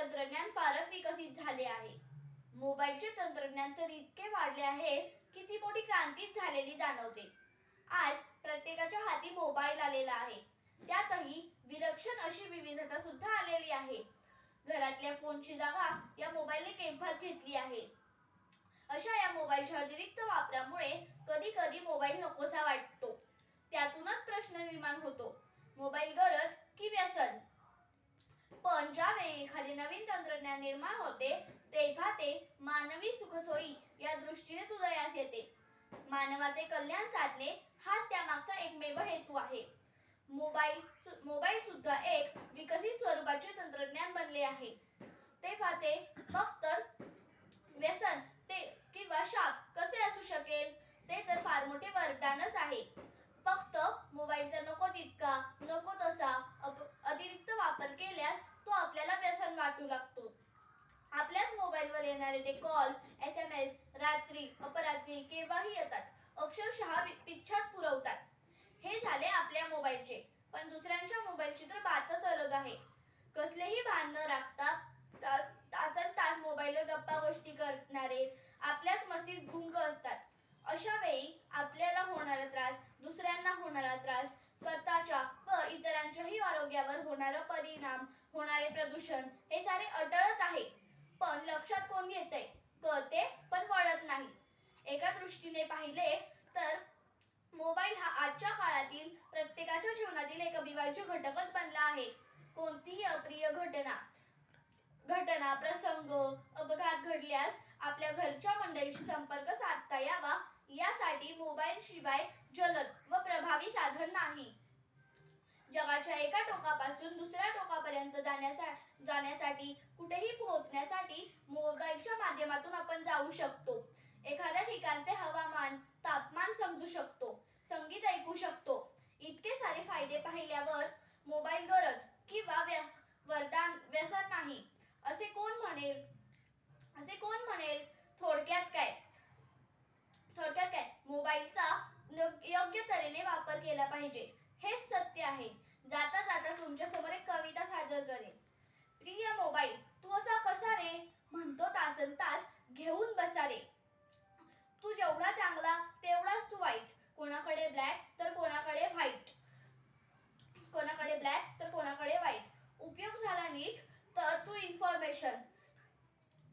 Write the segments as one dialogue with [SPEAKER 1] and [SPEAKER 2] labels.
[SPEAKER 1] तंत्रज्ञान फारच विकसित झाले आहे. मोबाईलचे तंत्रज्ञान तर इतके वाढले आहे की ती मोठी क्रांतीच झालेली जाणवते. आज प्रत्येकाच्या हाती मोबाईल आलेला आहे. त्यातही विलक्षण अशी विविधता सुद्धा आलेली आहे. घरातल्या फोनची जागा या मोबाईलने केव्हाच घेतली आहे. अशा या मोबाईलच्या अतिरिक्त वापरामुळे कधी कधी मोबाईल नकोसा वाटतो. त्यातूनच प्रश्न निर्माण होतो, मोबाईल गरज की व्यसन. पण ज्यावेळी एखादे नवीन तंत्रज्ञान निर्माण होते तेव्हा ते मानवी सुखसोयी या दृष्टीने उदयास येते. मानवाचे कल्याण साधणे हाच त्यामागचा एकमेव हेतू आहे. मोबाईल सुद्धा एक विकसित स्वरूपाचे तंत्रज्ञान बनले आहे. तेव्हा ते फक्त व्यसन ते किंवा शाप कसे असू शकेल? ते तर फार मोठे वरदानच आहे. फक्त मोबाईलचा नको तितका नको तसा अतिरिक्त वापर केल्यास तो आपल्याला व्यसन वाटू लागतो. आपल्याच मोबाईलवर येणारे ते कॉल, SMS रात्री अपरात्री केव्हाही येतात, अक्षरशः पिच्छाच पुरवतात. हे झाले आपल्या मोबाईलचे. पण दुसऱ्यांच्या मोबाईलची तर बातच अलग आहे. कसलेही भान न राखता तासन तास मोबाईलवर गप्पा गोष्टी करणारे आपल्याच मस्तीत गुंग असतात. अशा वेळी आपल्याला होणारा त्रास, दुसऱ्यांना होणारा त्रास, स्वतःच्या व इतरांच्याही आरोग्यावर होणारा परिणाम, होणारे प्रदूषण हे सारे अटळच आहे. पण लक्षात कोण घेतंय? कळते पण वळत नाही. एका दृष्टीने पाहिले तर मोबाईल हा आजच्या काळातील प्रत्येकाच्या जीवनातील एक अविभाज्य घटकच बनला आहे. कोणतीही अप्रिय घटना प्रसंग अपघात घडल्यास आपल्या घरच्या मंडळीशी संपर्क साधता यावा यासाठी मोबाईल शिवाय जलद व प्रभावी साधन नाही. जगाच्या एका टोकापासून दुसऱ्या टोकापर्यंत जाण्यासाठी कुठेही पोहोचण्यासाठी मोबाईलच्या माध्यमातून आपण जाऊ शकतो. एखाद्या ठिकाणचे हवामान, तापमान समजू शकतो, संगीत ऐकू शकतो. इतके सारे फायदे पाहिल्यावर मोबाईल गरज किंवा व्यसन नाही असे कोण म्हणेल? थोडक्यात काय मोबाईलचा योग्य तऱ्हेने वापर केला पाहिजे हेच सत्य आहे. जाता जाता तुमच्यासमोर एक कविता सादर करेन. प्रिय मोबाईल तू असा कसा रे, म्हणतो तासन तास घेऊन बसा रे. तू जेवढा चांगला तेवढाच तू वाईट. कोणाकडे ब्लॅक तर कोणाकडे व्हाईट. उपयोग झाला नीट तर तू इन्फॉर्मेशन,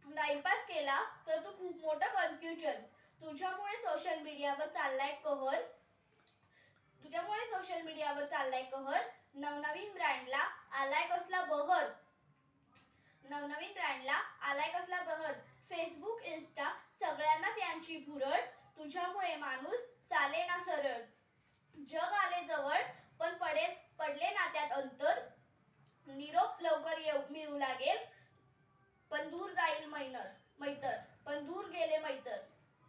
[SPEAKER 1] टाइमपास केला तर तू खूप मोठं कन्फ्युजन. तुझ्यामुळे सोशल मीडियावर चाललाय कहर. नवनवीन ब्रँडला आलाय कसला बहर. फेसबुक, इंस्टा सगळ्यांनाच यांची भुरळ. तुझ्यामुळे माणूस चाले ना सरळ. जग आले जवळ पण पडले नात्यात अंतर. निरोप लवकर मिळू लागेल पण दूर जाईल मैतर.